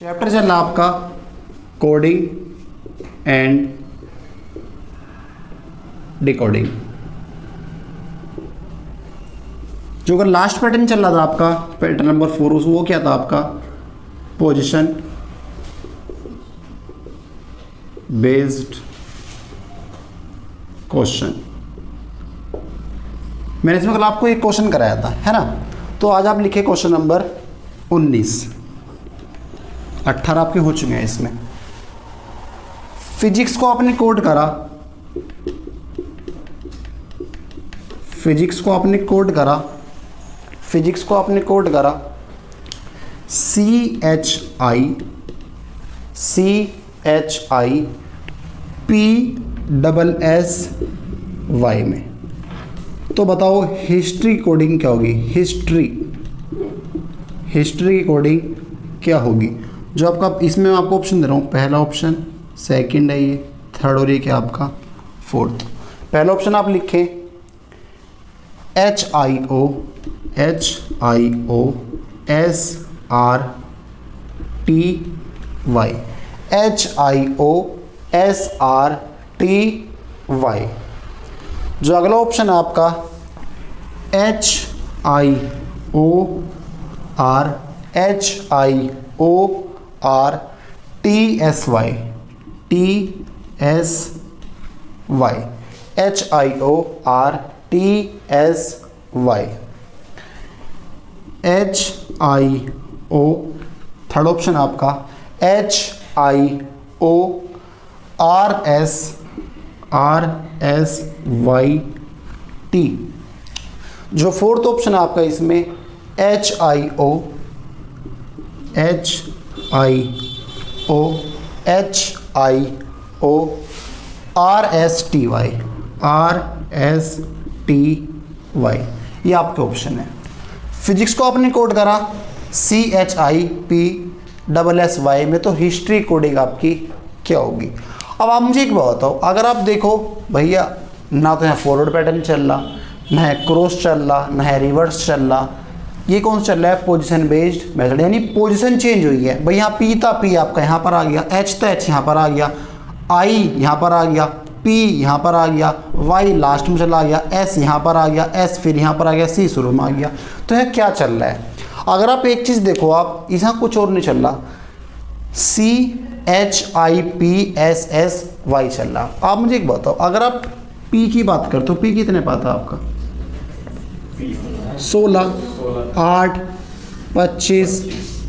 Chapter चल रहा आपका कोडिंग एंड डिकोडिंग। जो अगर लास्ट पैटर्न चल रहा था आपका पैटर्न नंबर 4 वो क्या था आपका पोजीशन बेस्ड क्वेश्चन। मैंने इसमें कल आपको एक क्वेश्चन कराया था है ना। तो आज आप लिखे क्वेश्चन नंबर 19। 18 आपके हो चुके हैं। इसमें फिजिक्स को आपने कोड करा, फिजिक्स को आपने कोड करा CHIPSSY में। तो बताओ हिस्ट्री कोडिंग क्या होगी। हिस्ट्री की कोडिंग क्या होगी। जो आपका इसमें मैं आपको ऑप्शन दे रहा हूँ, पहला ऑप्शन, सेकंड है ये, थर्ड और ये क्या आपका फोर्थ। पहला ऑप्शन आप लिखें HIOSRTY। जो अगला ऑप्शन है आपका HIO। थर्ड ऑप्शन आपका HIORSYT। जो फोर्थ ऑप्शन है आपका इसमें HIORSTY। ये आपके ऑप्शन है। फिजिक्स को आपने कोड करा CHIPSSY में, तो हिस्ट्री कोडिंग आपकी क्या होगी। अब आप मुझे एक बात बताओ, अगर आप देखो भैया ना तो यहाँ फॉरवर्ड पैटर्न चल रहा, ना है क्रॉस चल रहा, ना है रिवर्स चल रहा, ये कौन सा चल रहा है पोजीशन बेस्ड मेथड, यानी पोजीशन चेंज हुई है। भाई यहाँ P था, P आपका यहाँ पर आ गया, H था, H यहाँ पर आ गया, I यहाँ पर आ गया, P यहाँ पर आ गया, Y लास्ट में चला गया, S यहाँ पर आ गया, S फिर यहाँ पर आ गया, C शुरू में आ गया। तो यह क्या चल रहा है। अगर आप एक चीज़ देखो, आप यहाँ कुछ और नहीं चल रहा, CHIPSSY चल रहा। आप मुझे एक बताओ, अगर आप P की बात करते हो, P कितने पाता आपका 16, 8, 25,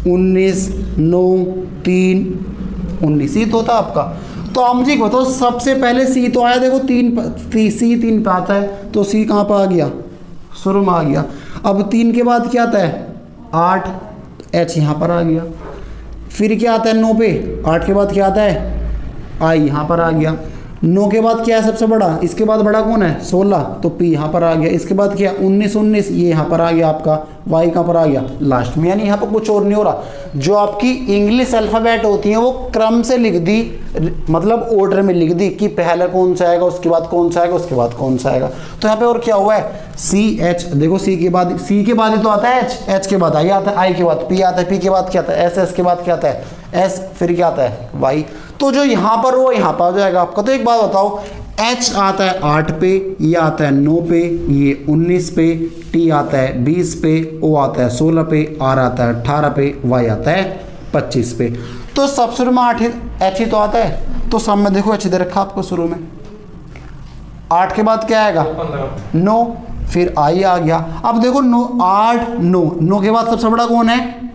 19, 9, 3, 19 ही तो होता आपका। तो आप मुझे बताओ सबसे पहले C तो आया, देखो C 3 पे आता है, तो C कहाँ पर आ गया, शुरू में आ गया। अब 3 के बाद क्या आता है 8, H यहाँ पर आ गया। फिर क्या आता है 9 पे, 8 के बाद क्या आता है I यहाँ पर आ गया। 9 के बाद क्या है सबसे बड़ा, इसके बाद बड़ा कौन है 16, तो P यहाँ पर आ गया। इसके बाद क्या 19, ये यहाँ पर आ गया आपका, Y कहाँ पर आ गया लास्ट में। यानी यहाँ पर कुछ और नहीं हो रहा। जो आपकी इंग्लिश अल्फ़ाबेट होती है वो क्रम से लिख दी, मतलब ऑर्डर में लिख दी कि पहले कौन सा आएगा, उसके बाद कौन सा आएगा, उसके बाद कौन सा आएगा। तो यहाँ पे और क्या हुआ है CH, देखो C के बाद ही तो आता है H के बाद I आता है, I के बाद P आता है, P के बाद क्या आता है S के बाद क्या आता है S, फिर क्या आता है Y। तो जो यहाँ पर वो यहाँ पर आ जाएगा आपका। तो एक बात बताओ, H आता है 8 पे, ये आता है 9 पे, ये 19 पे, T आता है 20 पे, O आता है 16 पे, R आता है 18 पे, Y आता है 25 पे। तो सब शुरू में 8 H ही तो आता है। तो सब में देखो H दे रखा आपको शुरू में। 8 के बाद क्या आएगा 9, फिर I आ गया। अब देखो 9, 8, 9 के बाद सबसे बड़ा कौन है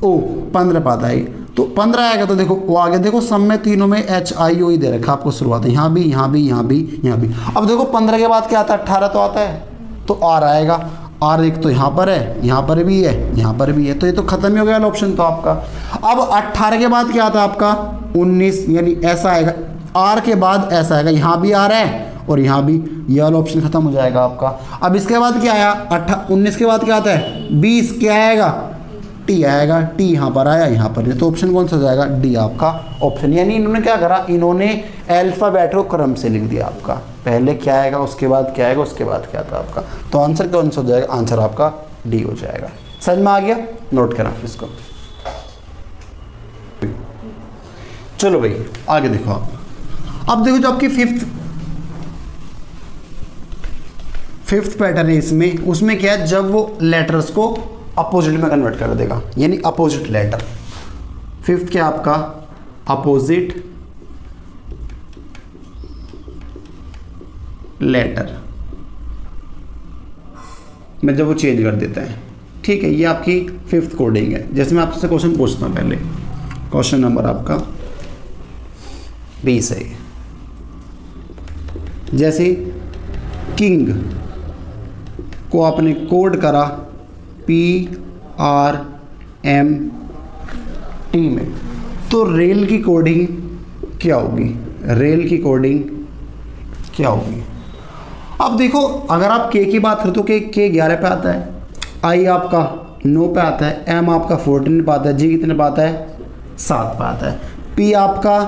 O, 15 पाता है, तो 15 आएगा। तो देखो वो आ गया। देखो सब में तीनों में HIO ही दे रखा आपको शुरुआत है, यहाँ भी, यहाँ भी, यहाँ भी, यहाँ भी। अब देखो 15 के बाद क्या आता है 18 तो आता है, तो R आएगा। R एक तो यहाँ पर है, यहाँ पर भी है, यहाँ पर भी है, तो ये तो खत्म ही हो गया ऑप्शन तो आपका। अब 18 के बाद क्या आता है आपका 19, यानी ऐसा आएगा। R के बाद ऐसा आएगा, यहाँ भी R है और यहाँ भी, ये वाला ऑप्शन खत्म हो जाएगा आपका। अब इसके बाद क्या आया 19 के बाद क्या आता है 20, क्या आएगा T आएगा, T यहाँ पर आया, यहाँ पर, तो ऑप्शन कौन सा हो जाएगा D आपका ऑप्शन। यानी इन्होंने क्या करा, इन्होंने अल्फाबेट को क्रम से लिख दिया आपका, पहले क्या आएगा उसके बाद क्या आएगा उसके बाद क्या था आपका। तो आंसर कौन सा हो जाएगा, आंसर आपका D हो जाएगा। समझ में आ गया, नोट करा इसको। चलो भाई आगे देखो आप। अब देखो जो आपकी फिफ्थ पैटर्न है इसमें, उसमें क्या है, जब वो लेटर्स को अपोजिट में कन्वर्ट कर देगा, यानी अपोजिट लेटर। फिफ्थ क्या आपका, अपोजिट लेटर में जब वो चेंज कर देता है, ठीक है। ये आपकी फिफ्थ कोडिंग है। जैसे मैं आपसे क्वेश्चन पूछता हूँ, पहले क्वेश्चन नंबर आपका 20 है। जैसे किंग को आपने कोड करा PRMT में, तो रेल की कोडिंग क्या होगी, रेल की कोडिंग क्या होगी। अब देखो अगर आप के की बात करें तो के 11 पे आता है, आई आपका 9 पे आता है, एम आपका 14 पे आता है, जी कितने पे आता है, 7 पे आता है, पी आपका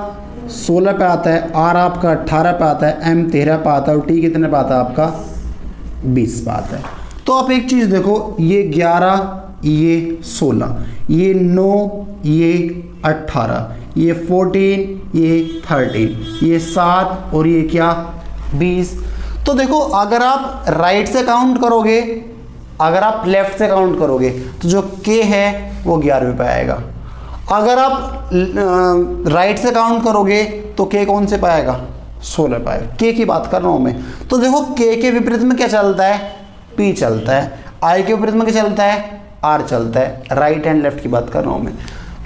16 पे आता है, आर आपका 18 पे आता है, एम 13 पे आता है, और टी कितने पे आता है आपका 20 पे आता है। तो आप एक चीज़ देखो, ये 11, ये 16, ये 9, ये 18, ये 14, ये 13, ये 7 और ये क्या 20। तो देखो अगर आप राइट से काउंट करोगे, अगर आप लेफ्ट से काउंट करोगे तो जो के है वो 11वें पे आएगा। अगर आप राइट से काउंट करोगे तो के कौन से पाएगा, 16 पाएगा। के की बात कर रहा हूँ मैं। तो देखो के विपरीत में क्या चलता है, पी चलता है। आई के विपरीत में क्या चलता है, आर चलता है। राइट एंड लेफ्ट की बात कर रहा हूँ मैं।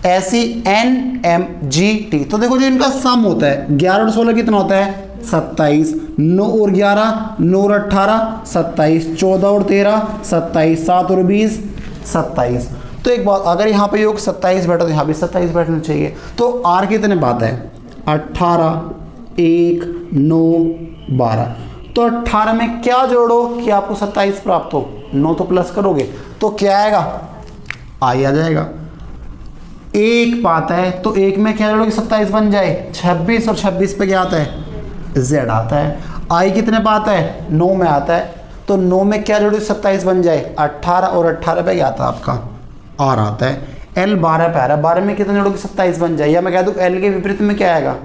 ऐसी एन एम जी टी। तो देखो जो इनका सम होता है 11 और 16 कितना होता है 27, 9 और 11, 9 और 18 27, 14 और 13 27, 7 और 20 27। तो एक बात, अगर यहाँ पे योग 27 बैठा तो यहाँ भी 27 बैठना चाहिए। तो आर कितने बात है 18, 1, 9, 12। तो 18 में क्या जोड़ो कि आपको 27 प्राप्त हो, 9 तो प्लस करोगे तो क्या आएगा, आई आ जाएगा। एक पाता है तो एक में क्या जोड़ोगे 27 बन जाए 26, और 26 पे क्या आता है Z आता है। आई कितने पे आता है 9 में आता है, तो 9 में क्या जोड़ोगे 27 बन जाए 18, और 18 पे क्या आता है आपका R आता है। L 12 पे आ रहा है, 12 में कितने जोड़ोगे 27 बन जाए, या मैं कह दूँ L के विपरीत में क्या आएगा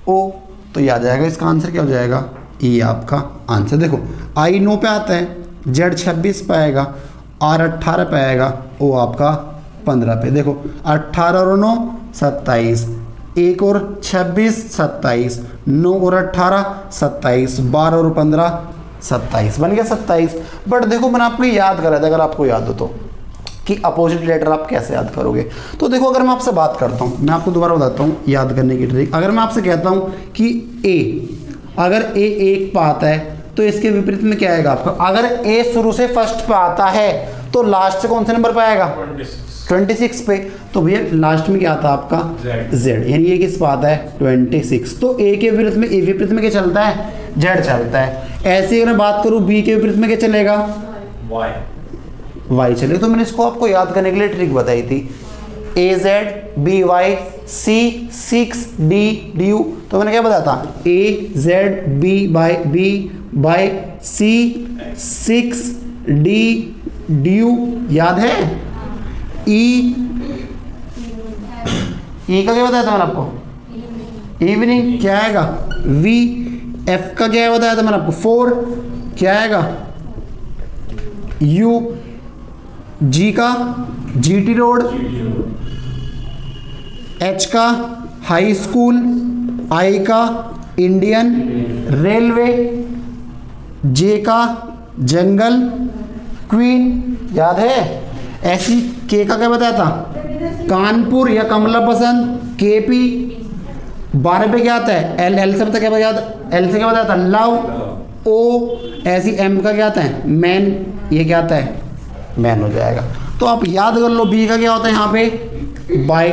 O, तो ये आ जाएगा। इसका आंसर क्या हो जाएगा, ये आपका आंसर। देखो I 9 पे आता है, Z 26 पे आएगा, R 18 पे आएगा, O आपका 15 पे। देखो 18 और 9 27, 1 और 26 27, 9 और 18 27, 12 और 15 27, बन गया 27। बट देखो मैंने आपको याद करा था, अगर आपको याद हो तो, कि अपोजिट लेटर आप कैसे याद करोगे। तो देखो अगर मैं आपसे बात करता हूँ, मैं आपको दोबारा बताता हूँ याद करने की ट्रिक। अगर मैं आपसे कहता हूँ कि ए, अगर ए 1 पे आता है तो इसके विपरीत में क्या आएगा आपका। अगर ए शुरू से फर्स्ट पे आता है तो लास्ट से कौन से नंबर पे आएगा 26 पे। तो भैया लास्ट में क्या आता है आपका Z, यानी ये किस पे आता है 26। तो ए के विपरीत में, ए विपरीत में क्या चलता है Z चलता है। ऐसे अगर मैं बात करूँ बी के विपरीत में क्या चलेगा Y चलेगा। तो मैंने इसको आपको याद करने के लिए ट्रिक बताई थी, AZ BY C 6 D DU। तो मैंने क्या बताया था AZ BY C 6 D DU, याद है। ई का क्या बताया था मैंने आपको, इवनिंग क्या आएगा वी। एफ का क्या बताया था मैंने आपको 4, क्या आएगा यू। जी का जीटी रोड, एच का हाई स्कूल, आई का इंडियन रेलवे, जे का जंगल क्वीन, याद है। ऐसी के का क्या बताया था कानपुर या कमला पसंद, केपी। 12 पे क्या आता है एल से पता क्या बताया था, एल से क्या बताया था लव, ओ। ऐसी एम का क्या आता है मैन, ये क्या आता है मैन हो जाएगा। तो आप याद कर लो बी का क्या होता है यहाँ पे by,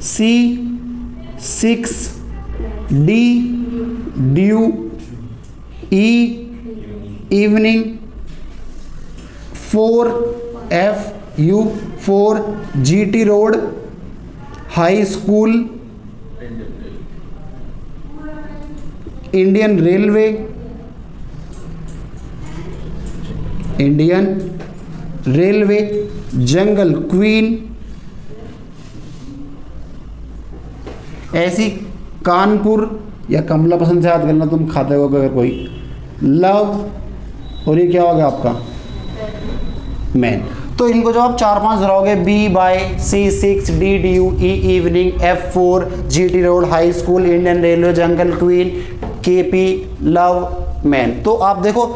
C 6 D due, E evening, 4 F U 4 GT road, high school, Indian railway, Indian railway, jungle queen, ऐसी कानपुर या कमला पसंद से याद करना, तुम खाते हो अगर कोई लव, और ये क्या होगा आपका मैन। तो इनको जो आप 4-5 दोहराओगे, B by, C 6, D D U, E evening, F4 GT road, high school, Indian railway, jungle queen, KP, love, man. तो आप देखो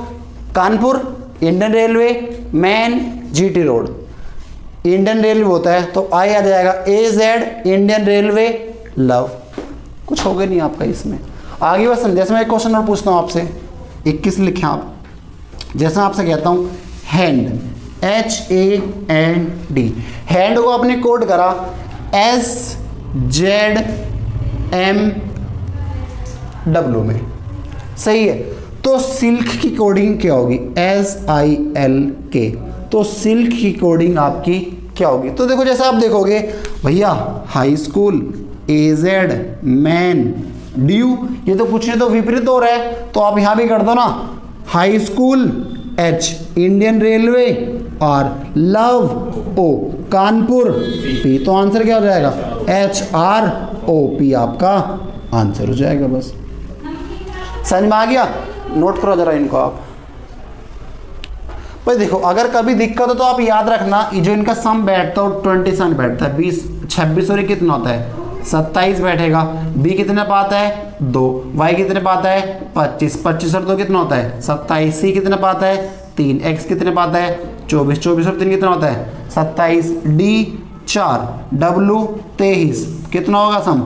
Kanpur, Indian railway, man, GT road, Indian railway होता है तो आई आ जाएगा AZ, इंडियन रेलवे, लव। कुछ हो गया नहीं आपका इसमें। आगे बस जैसे मैं एक क्वेश्चन और पूछता हूँ आपसे, 21 लिखें आप। जैसे मैं आपसे कहता हूँ हैंड, HAND, हैंड को आपने कोड करा SZMW में, सही है। तो सिल्क की कोडिंग क्या होगी, SILK। तो सिल्क की कोडिंग आपकी क्या होगी। तो देखो जैसे आप देखोगे भैया, high school, AZ, man, due, ये तो कुछ नहीं तो विपरीत हो रहा है, तो आप यहां भी कर दो ना, high school H, Indian railway, और लव O, कानपुर P। तो आंसर क्या हो जाएगा, HROP आपका आंसर हो जाएगा। बस समझ में आ गया। नोट करो जरा इनको आप। भाई देखो अगर कभी दिक्कत हो तो आप याद रखना, ये जो इनका सम बैठता है 27 बैठता है, 20 26 और कितना होता है 27 बैठेगा। B कितने पाता है 2, Y कितने पाता है 25, 25 और 2 कितना होता है 27, C कितने पाता है 3, X कितने पाता है 24, 24 और 3 कितना होता है 27, D 4, W 23, कितना होगा सम।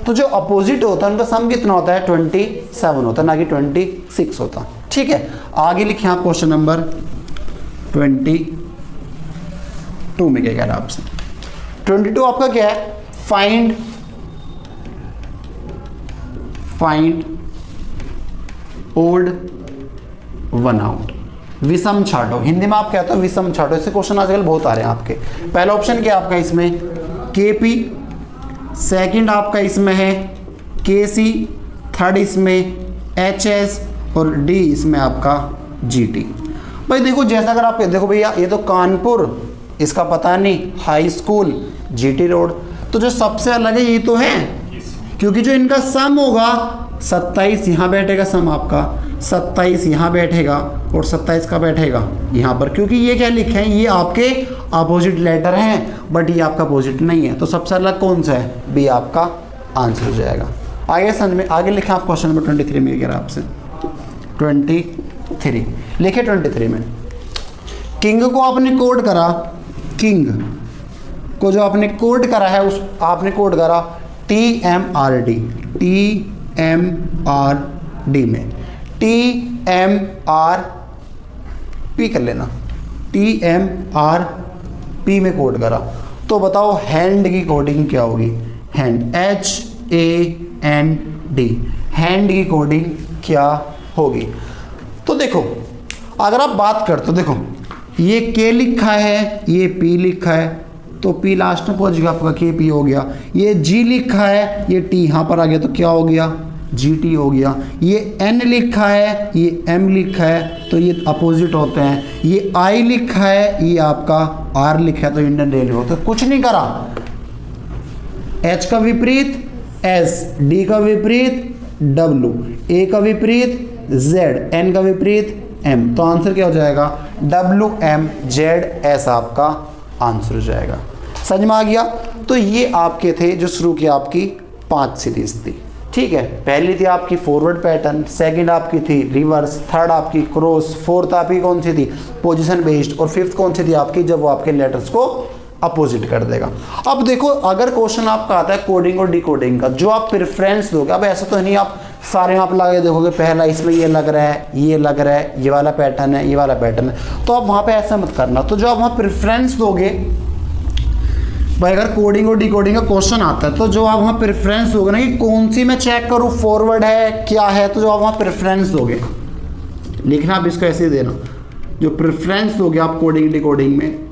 तो जो अपोजिट होता है उनका सम कितना होता है 27 होता है, ना कि 26 होता। ठीक है, आगे लिखे आप क्वेश्चन नंबर 22 में क्या कह रहा है आपसे। 22 आपका क्या है, फाइंड ओड वन आउट, विषम छाटो। हिंदी में आप कहते हो विषम छाटो। ऐसे क्वेश्चन आजकल बहुत आ रहे हैं आपके। पहला ऑप्शन क्या आपका इसमें KP, सेकंड आपका इसमें है KC, थर्ड इसमें HS और D इसमें आपका GT। भाई देखो जैसा अगर आप देखो भैया, ये तो कानपुर, इसका पता नहीं, हाई स्कूल, GT रोड, तो जो सबसे अलग है ये तो है, क्योंकि जो इनका सम होगा 27 यहाँ बैठेगा, सम आपका 27 यहाँ बैठेगा और 27 का बैठेगा यहाँ पर, क्योंकि ये क्या लिखे हैं, ये आपके अपोजिट लेटर हैं, बट ये आपका अपोजिट नहीं है। तो सबसे अलग कौन सा है, बी आपका आंसर हो जाएगा। आगे समझ में, आगे लिखा आप क्वेश्चन नंबर 23 में कह रहा है आपसे। 23 लिखे, 23 में किंग को आपने कोड करा, किंग को जो आपने कोड करा है उस आपने कोड करा TMRD में, TMRP कर लेना, TMRP में कोड करा। तो बताओ हैंड की कोडिंग क्या होगी, हैंड HAND, हैंड की कोडिंग क्या होगी। तो देखो अगर आप बात करते हो, देखो ये K लिखा है, ये P लिखा है, तो P लास्ट में पहुंच गया आपका, KP हो गया। ये G लिखा है, ये T यहाँ पर आ गया, तो क्या हो गया GT हो गया। ये N लिखा है, ये M लिखा है, तो ये अपोजिट होते हैं। ये I लिखा है, ये आपका R लिखा है, तो इंडियन रेलवे होता है। कुछ नहीं करा, H का विपरीत S, D का विपरीत W, A का विपरीत Z, N का विपरीत M। तो आंसर क्या हो जाएगा, WMZS आपका आंसर हो जाएगा। समझ में आ गया। तो ये आपके थे जो शुरू की आपकी 5 सीरीज थी। ठीक है, पहली थी आपकी फॉरवर्ड पैटर्न, सेकंड आपकी थी रिवर्स, थर्ड आपकी क्रॉस, फोर्थ आपकी कौन सी थी पोजीशन बेस्ड, और फिफ्थ कौन सी थी आपकी जब वो आपके लेटर्स को अपोजिट कर देगा। अब देखो अगर क्वेश्चन आपका आता है कोडिंग और डिकोडिंग का, जो आप प्रेफरेंस दोगे, अब ऐसा तो नहीं आप सारे आप लगा देखोगे पहला इसमें ये लग रहा है, ये लग रहा है, ये वाला पैटर्न है, ये वाला पैटर्न है, तो आप वहाँ पे ऐसा मत करना। तो जो आप वहाँ प्रेफरेंस दोगे भाई, अगर कोडिंग और डिकोडिंग का क्वेश्चन आता है तो जो आप वहाँ प्रेफरेंस दोगे ना कि कौन सी मैं चेक करूँ, फॉरवर्ड है क्या है, तो जो आप वहाँ प्रेफरेंस दोगे, लिखना आप इसको ऐसे ही देना, जो प्रेफरेंस दोगे आप कोडिंग डिकोडिंग में,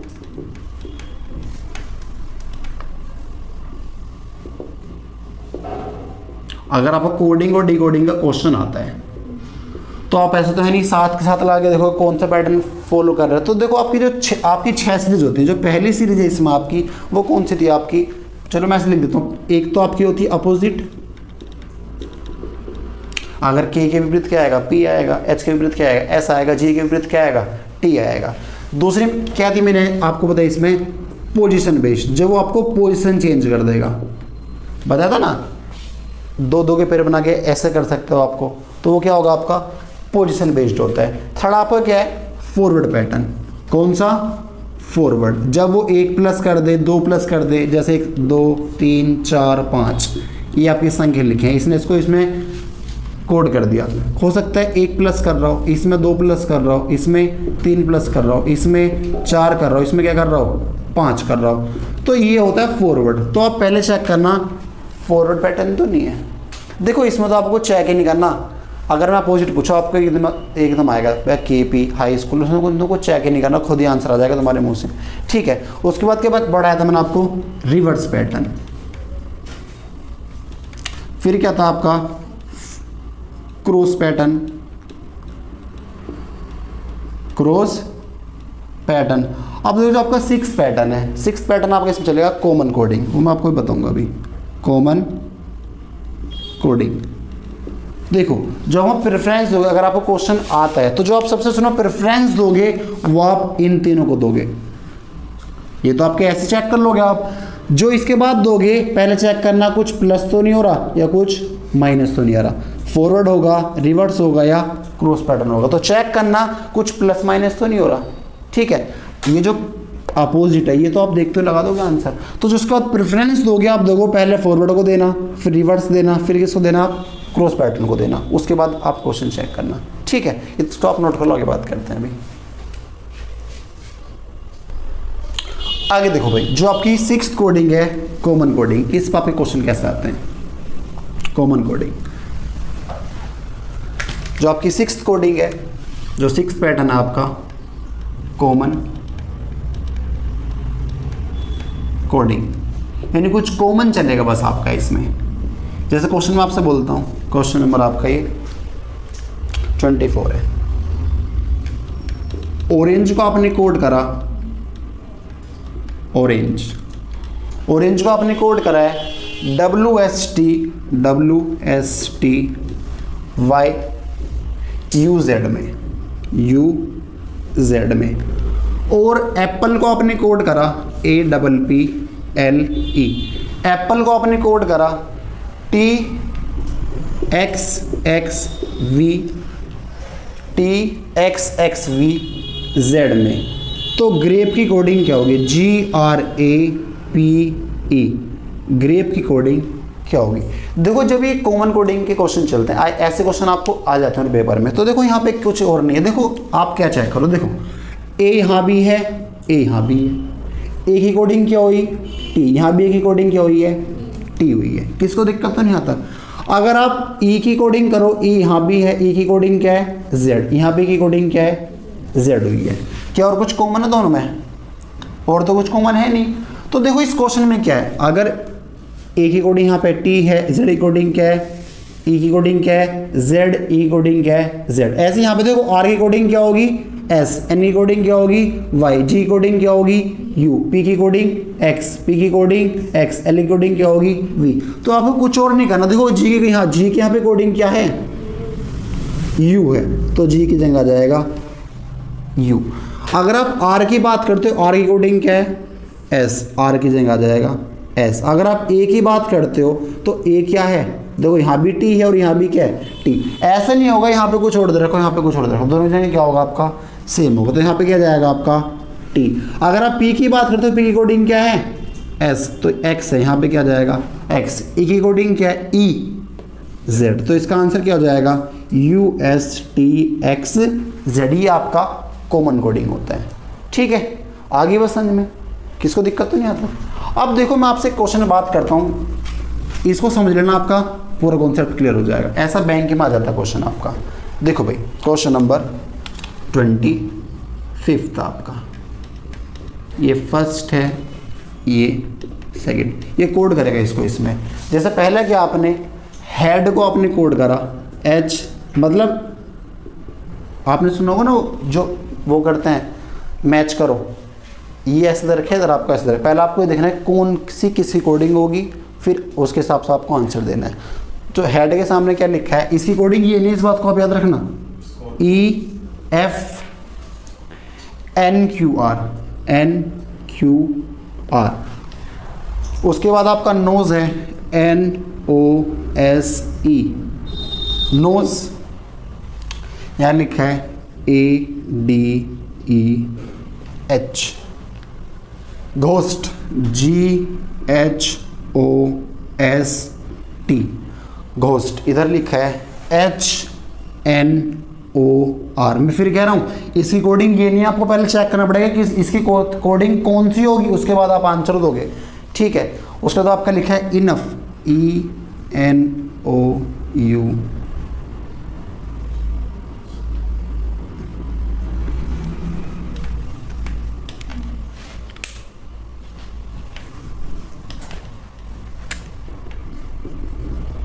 अगर आपको कोडिंग और डिकोडिंग का क्वेश्चन आता है तो आप ऐसे तो है नहीं साथ के साथ लगा के देखो कौन सा पैटर्न फॉलो कर रहे हैं। तो देखो आपकी जो आपकी 6 सीरीज होती है, जो पहली सीरीज है इसमें आपकी वो कौन सी थी आपकी चलो मैं ऐसे लिख देता हूँ, एक तो आपकी होती है अपोजिट, अगर के विपरीत क्या आएगा, पी आएगा, एच के विपरीत क्या आएगा, एस आएगा, जी के विपरीत क्या आएगा, टी आएगा। दूसरी क्या थी मैंने आपको बताया इसमें, पोजीशन बेस्ड, जब वो आपको पोजीशन चेंज कर देगा, बताया था ना, दो के पैर बना के ऐसे कर सकते हो आपको, तो वो क्या होगा आपका पोजीशन बेस्ड होता है। थर्ड आपका क्या है, फॉरवर्ड पैटर्न। कौन सा, फॉरवर्ड, जब वो 1 प्लस कर दे, 2 प्लस कर दे, जैसे 1 2 3 4 5 ये आपकी संख्या लिखे हैं, इसने इसको इसमें कोड कर दिया। हो सकता है 1 प्लस कर रहा हो, इसमें 2 प्लस कर रहा हो, इसमें 3 प्लस कर रहा हो, इसमें 4 कर रहा हो, इसमें क्या कर रहा हो, 5 कर रहा हो, तो ये होता है फॉरवर्ड। तो आप पहले चेक करना फॉरवर्ड पैटर्न तो नहीं है। देखो इसमें तो आपको चेक ही नहीं करना, अगर मैं अपोजिट पूछा आपको एकदम आएगा के पी हाई स्कूल, उसमें को चेक ही नहीं करना, खुद ही आंसर आ जाएगा तुम्हारे मुंह से, ठीक है। उसके बाद के बाद बढ़ाया था मैंने आपको रिवर्स पैटर्न, फिर क्या था आपका क्रॉस पैटर्न, क्रॉस पैटर्न। अब देखो जो आपका 6 पैटर्न है, 6 पैटर्न आपका इसमें चलेगा कॉमन कोडिंग, वो मैं आपको बताऊंगा अभी, कॉमन कोडिंग। देखो जब आप प्रेफरेंस दोगे, अगर आपको क्वेश्चन आता है तो जो आप सबसे सुनो प्रेफरेंस दोगे वो आप इन तीनों को दोगे, ये तो आपके ऐसे चेक कर लोगे आप। जो इसके बाद दोगे पहले चेक करना कुछ प्लस तो नहीं हो रहा या कुछ माइनस तो नहीं आ रहा, फॉरवर्ड होगा, रिवर्स होगा या क्रॉस पैटर्न होगा, तो चेक करना कुछ प्लस माइनस तो नहीं हो रहा, ठीक है। ये जो अपोजिट है ये तो आप देखते हो लगा दोगे आंसर। तो जिसके बाद प्रेफरेंस दोगे आप देखो, पहले फॉरवर्ड को देना, फिर रिवर्स देना, फिर किसको देना, आप क्रॉस पैटर्न को देना, उसके बाद आप क्वेश्चन चेक करना, ठीक है। इस टॉप नोट कर लो, आगे बात करते हैं अभी। आगे देखो भाई, जो आपकी 6th कोडिंग है कॉमन कोडिंग, इस पर आपके क्वेश्चन कैसे आते हैं। कॉमन कोडिंग जो आपकी 6th कोडिंग है, जो 6th पैटर्न है आपका कॉमन कोडिंग, यानी कुछ कॉमन चलेगा बस आपका इसमें। जैसे क्वेश्चन मैं आपसे बोलता हूँ, क्वेश्चन नंबर आपका ये 24 है, ऑरेंज को आपने कोड करा, ऑरेंज को आपने कोड करा है WST Y UZ में, और एप्पल को आपने कोड करा APPLE, एप्पल को आपने कोड करा TXXV Z में, तो ग्रेप की कोडिंग क्या होगी, GRAPE, ग्रेप की कोडिंग क्या होगी। देखो जब ये कॉमन कोडिंग के क्वेश्चन चलते हैं, ऐसे क्वेश्चन आपको आ जाते हैं पेपर में, तो देखो यहाँ पे कुछ और नहीं है। देखो आप क्या चेक करो, देखो ए यहाँ भी है, ए यहाँ भी है, ए की कोडिंग क्या हुई टी, यहाँ भी ए की कोडिंग क्या हुई है टी हुई है, किसको दिक्कत तो नहीं आता। अगर आप ई की कोडिंग करो, ई यहाँ भी है, ई की कोडिंग क्या है जेड, यहाँ पे की कोडिंग क्या है जेड हुई है, क्या और कुछ कॉमन है दोनों में, और तो कुछ कॉमन है नहीं। तो देखो इस क्वेश्चन में क्या है, अगर ए की कोडिंग यहाँ पे टी है, जेड की कोडिंग क्या है, ई की कोडिंग क्या है जेड, ई की कोडिंग क्या है जेड, ऐसे यहाँ पे देखो आर की कोडिंग क्या होगी एस, एन की कोडिंग क्या होगी वाई, जी की कोडिंग क्या होगी यू, पी की कोडिंग एक्स, पी की कोडिंग एक्स, एल की कोडिंग क्या होगी वी। तो आपको कुछ और नहीं करना। देखो जी की यहाँ, जी के यहाँ पे कोडिंग क्या है यू है, तो जी की जगह आ जाएगा यू। अगर आप आर की बात करते हो, आर की कोडिंग क्या है एस, आर की जगह आ जाएगा एस। अगर आप ए की बात करते हो तो ए क्या है, देखो यहाँ भी टी है और यहाँ भी क्या है टी, ऐसा नहीं होगा यहाँ पे कुछ छोड़ दे रखो, यहाँ पे कुछ छोड़ दे रखो, दोनों जगह क्या होगा आपका सेम होगा, तो यहाँ पे क्या जाएगा आपका टी। अगर आप पी की बात करते हो, पी की कोडिंग क्या है एस, तो एक्स है, यहाँ पे क्या जाएगा एक्स। ई की कोडिंग क्या है ई जेड, तो इसका आंसर क्या हो जाएगा U S T x Z, ये आपका कॉमन कोडिंग होता है। ठीक है, आगे बस समझ में, किसको दिक्कत तो नहीं आता। अब देखो मैं आपसे क्वेश्चन में बात करता हूँ, इसको समझ लेना, आपका पूरा कॉन्सेप्ट क्लियर हो जाएगा। ऐसा बैंक में आ जाता है क्वेश्चन आपका। देखो भाई क्वेश्चन नंबर 25 आपका, ये फर्स्ट है, ये सेकंड, ये कोड करेगा इसको इसमें। जैसे पहले क्या आपने हेड को आपने कोड करा एच, मतलब आपने सुना होगा ना जो वो करते हैं मैच करो, ये ऐसे इधर रखे, इधर आपका ऐसे इधर। पहले आपको ये देखना है कौन सी किसकी कोडिंग होगी, फिर उसके हिसाब से आपको आंसर देना है। तो हेड के सामने क्या लिखा है, इसकी कोडिंग ये नहीं, इस बात को आप याद रखना, EF NQR। उसके बाद आपका नोज है NOSE, नोज, यहाँ लिखा है ADEH। घोस्ट GHOST, घोस्ट, इधर लिखा है HNOR। मैं फिर कह रहा हूँ इसकी कोडिंग ये नहीं, आपको पहले चेक करना पड़ेगा कि इसकी कोडिंग कौन सी होगी, उसके बाद आप आंसर दोगे, ठीक है। उसके बाद आपका लिखा है enough, ENOU।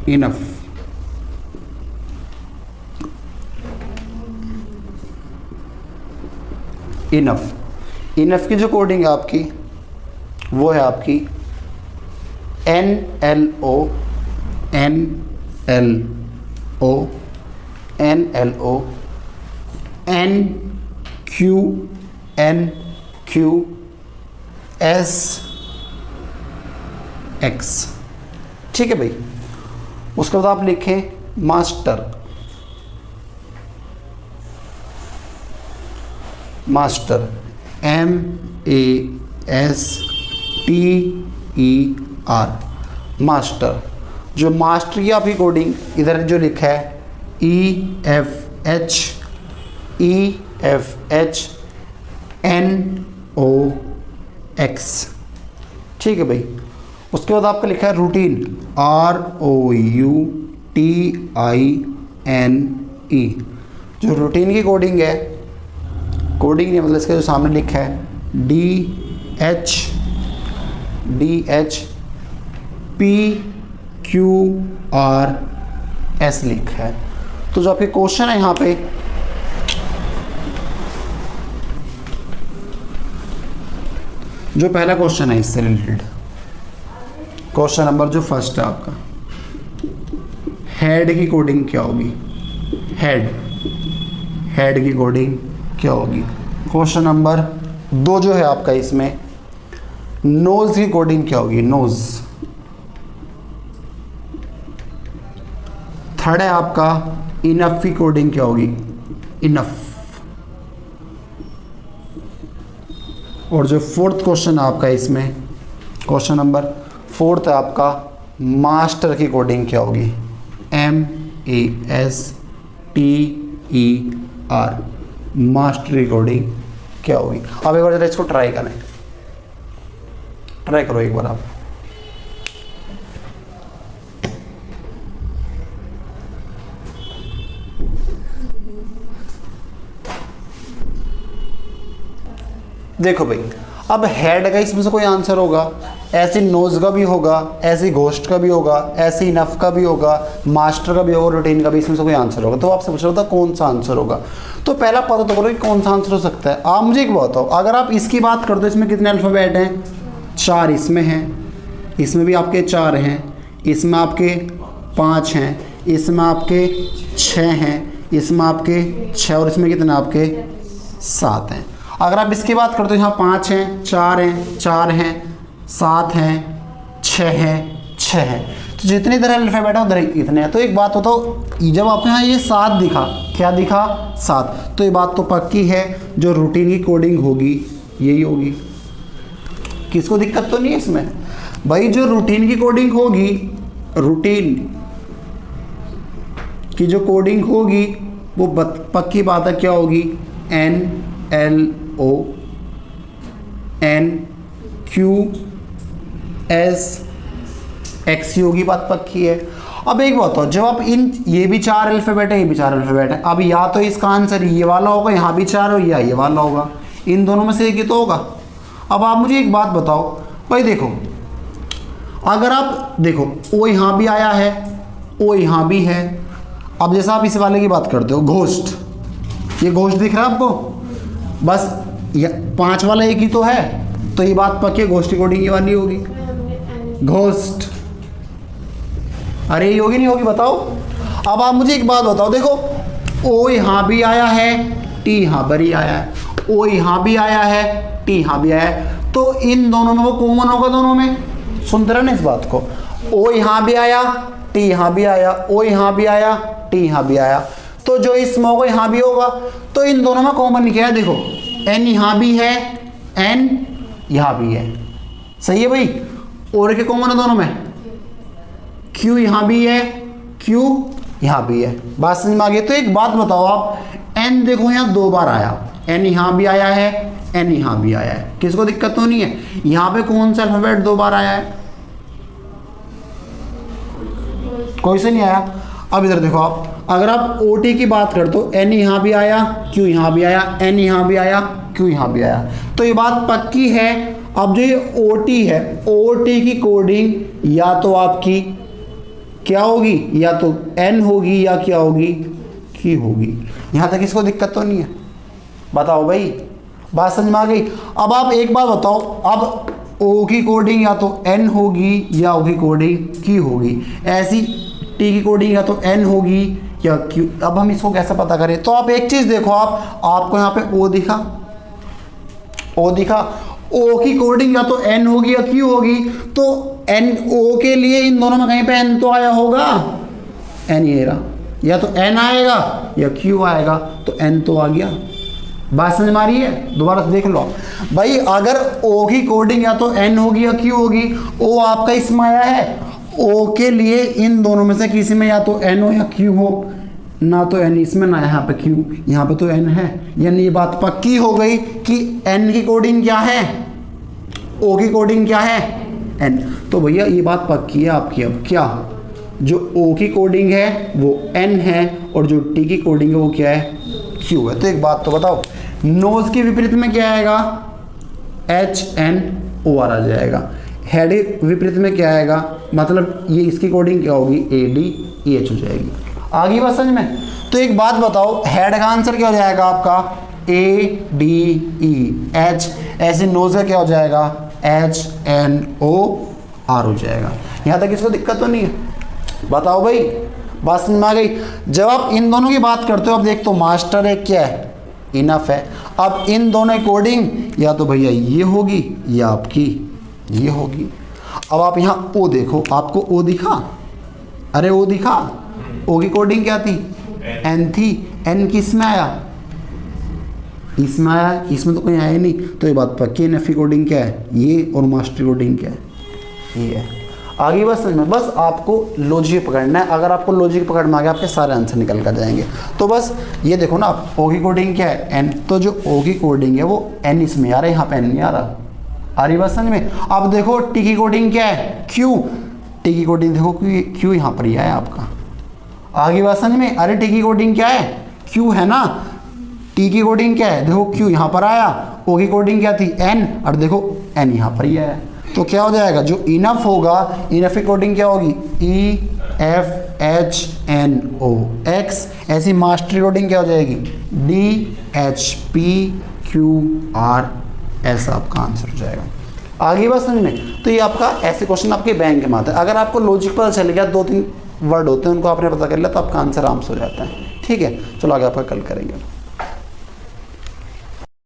Enough, enough. Enough की जो कोडिंग है आपकी वो है आपकी NLO NQNQSX, ठीक है भाई। उसके बाद आप लिखें मास्टर, मास्टर MASTER, मास्टर। जो मास्टर की आपकी कोडिंग इधर जो लिखा है EFH NOX, ठीक है भाई। उसके बाद आपका लिखा है रूटीन, ROUTINE। जो रूटीन की कोडिंग है, कोडिंग नहीं मतलब इसका जो सामने लिखा है DHPQRS लिखा है। तो जो आपके क्वेश्चन है यहाँ पे, जो पहला क्वेश्चन है इससे रिलेटेड, क्वेश्चन नंबर जो फर्स्ट है आपका, हेड की कोडिंग क्या होगी, हेड की कोडिंग क्या होगी। क्वेश्चन नंबर 2 जो है आपका इसमें, नोज की कोडिंग क्या होगी, नोज। थर्ड है आपका इनफ की कोडिंग क्या होगी, इनफ। और जो फोर्थ क्वेश्चन है आपका इसमें, क्वेश्चन नंबर 4 है आपका, मास्टर की कोडिंग क्या होगी, MASTER, मास्टर की कोडिंग क्या होगी। अब एक बार जरा इसको ट्राई करें, ट्राई करो एक बार आप। देखो भाई, अब हेड का इसमें से कोई आंसर होगा, ऐसे नोज का भी होगा, ऐसे घोस्ट का भी होगा, ऐसे इनफ का भी होगा, मास्टर का भी होगा, रूटीन का भी, इसमें से कोई आंसर होगा। तो आपसे पूछ रहा था कौन सा आंसर होगा, तो पहला पता तो करो कि कौन सा आंसर हो सकता है। आप मुझे एक बात बताओ, अगर आप इसकी बात कर दो, इसमें कितने अल्फ़ाबेट हैं, 4 इसमें हैं, इसमें भी आपके 4 हैं, इसमें आपके 5 हैं, इसमें आपके 6 हैं, इसमें आपके 6, और इसमें कितने आपके 7 हैं। अगर आप इसकी बात करते हो, यहाँ 5 हैं, 4 हैं, 4 हैं, 7 हैं, 6 हैं, 6 हैं, तो जितनी तरह अल्फ़ाबेट है उधर इतने हैं। तो एक बात बताओ, जब आपके यहाँ ये 7 दिखा, क्या दिखा, 7, तो ये बात तो पक्की है जो रूटीन की कोडिंग होगी यही होगी। किसको दिक्कत तो नहीं है इसमें भाई, जो रूटीन की कोडिंग होगी, रूटीन की जो कोडिंग होगी वो पक्की बात है क्या होगी, NLO NQSX होगी, बात पक्की है। अब एक बात हो, जब आप ये भी 4 अल्फ़ाबेट है, ये भी 4 अल्फ़ाबेट है, अब या तो इसका आंसर ये वाला होगा, यहाँ भी 4 हो, या ये वाला होगा, इन दोनों में से एक ही तो होगा। अब आप मुझे एक बात बताओ भाई, देखो अगर आप देखो ओ यहाँ भी आया है, ओ यहाँ भी है। अब जैसा आप इस वाले की बात करते हो, घोस्ट, ये घोस्ट दिख रहा है आपको, बस ये 5 वाला एक ही तो है, तो ये बात पक्की घोस्ट कोडिंग ये वाली होगी, घोस्ट। अरे ये होगी नहीं होगी बताओ। अब आप मुझे एक बात बताओ, देखो ओ यहाँ भी आया है, टी यहाँ पर ही आया है, ओ यहाँ भी आया है, टी यहाँ भी आया है, तो इन दोनों में वो कॉमन होगा दोनों में। सुनते रहे ना इस बात को, ओ यहाँ भी आया, टी यहाँ भी आया, ओ यहाँ भी आया, टी यहाँ भी आया, तो जो इसमें होगा यहाँ भी होगा। तो इन दोनों में कॉमन क्या है, देखो एन यहाँ भी है, एन यहाँ भी है, सही है भाई। और के कॉमन है दोनों में, क्यू यहाँ भी है, क्यू यहाँ भी है। बात समझ में आ गई। तो एक बात बताओ आप, एन देखो यहाँ 2 बार आया, एन यहाँ भी आया है, एन यहाँ भी आया है, किसको दिक्कत तो नहीं है। यहाँ पे कौन सा अल्फाबेट 2 बार आया है, कोई से नहीं आया। अब इधर देखो आप, अगर आप ओ टी की बात कर तो एन यहाँ भी आया, क्यू यहाँ भी आया, एन यहाँ भी आया, क्यू यहाँ भी आया, तो ये बात पक्की है। अब जो ये ओ टी है, ओ टी की कोडिंग या तो आपकी क्या होगी, या तो एन होगी या क्या होगी, क्यू होगी। यहाँ तक इसको दिक्कत तो नहीं है, बताओ भाई, बात समझ में आ गई। अब आप एक बात बताओ, अब ओ की कोडिंग या तो एन होगी या ओ की कोडिंग क्यू होगी, ऐसी टी की कोडिंग या तो एन होगी या क्यू। अब हम इसको कैसे पता करें, तो आप एक चीज़ देखो, आपको यहाँ पे ओ दिखा, ओ दिखा, ओ की कोडिंग या तो एन होगी या क्यू होगी, तो एन ओ के लिए इन दोनों में कहीं पे एन तो आया होगा, एन ये रहा, या तो एन आएगा या क्यू आएगा, तो एन तो आ गया। बात समझ में आ रही है, दोबारा से देख लो भाई। अगर ओ की कोडिंग या तो एन होगी या क्यू होगी, ओ आपका इसमें आया है, ओ के लिए इन दोनों में से किसी में या तो एन हो या क्यू हो, ना तो एन इसमें ना यहाँ पे क्यू, यहाँ पे तो एन है, यानी ये बात पक्की हो गई कि एन की कोडिंग क्या है, ओ की कोडिंग क्या है, एन। तो भैया ये बात पक्की है आपकी। अब क्या, जो ओ की कोडिंग है वो एन है और जो टी की कोडिंग है वो क्या है, क्यू है। तो एक बात तो बताओ, नोज के विपरीत में क्या आएगा, एच एन ओ आर आ जाएगा। हेड विपरीत में क्या आएगा, मतलब ये इसकी कोडिंग क्या होगी, ए डी ई एच हो जाएगी। आगे बात समझ में। तो एक बात बताओ, हेड का आंसर क्या हो जाएगा आपका, ए डी ई एच, ऐसे नोज का क्या हो जाएगा, एच एन ओ आर हो जाएगा। यहाँ तक इसको दिक्कत तो नहीं है, बताओ भाई, बात समझ में आ गई। जब आप इन दोनों की बात करते हो, अब देख तो मास्टर एक क्या है, इनफ है। अब इन दोनों कोडिंग या तो भैया ये होगी या आपकी ये होगी। अब आप यहाँ ओ देखो, आपको ओ दिखा, अरे ओ दिखा, ओ की कोडिंग क्या थी, एन थी, एन किस में आया, इसमें आया, इसमें तो कोई आया नहीं, तो ये बात पक्की। एन एफ की कोडिंग क्या है, ये, और मास्टर कोडिंग क्या है, ये है। आगे बस समझ में, बस आपको लॉजिक पकड़ना है। अगर आपको लॉजिक पकड़ में आ गया, आपके सारे आंसर निकल कर जाएंगे। तो बस ये देखो ना, आप ओ की कोडिंग क्या है, एन, तो जो ओ की कोडिंग है वो एन इसमें आ रहा है, यहाँ पे एन नहीं आ रहा। आ रही बात समझ में। अब देखो टी की कोडिंग क्या है, क्यू, टी की कोडिंग देखो क्यू यहाँ पर ही है आपका। आगे बात समझ में। अरे टी की कोडिंग क्या है, क्यू है ना, टी की कोडिंग क्या है, देखो क्यू यहाँ पर आया, ओ की कोडिंग क्या थी, एन, और देखो एन यहाँ पर ही आया। तो क्या हो जाएगा, जो इनफ होगा, इनफ की कोडिंग क्या होगी, E F H N O X, ऐसी मास्टर कोडिंग क्या हो जाएगी, D H P Q R, ऐसा आपका आंसर हो जाएगा। आगे बात समझ में। तो ये आपका ऐसे क्वेश्चन आपके बैंक में आता है। अगर आपको लॉजिक पता चल गया, 2-3 वर्ड होते हैं उनको आपने पता कर लिया, तो आपका आंसर आराम से हो जाता है। ठीक है, चलो आगे आपका कल करेंगे।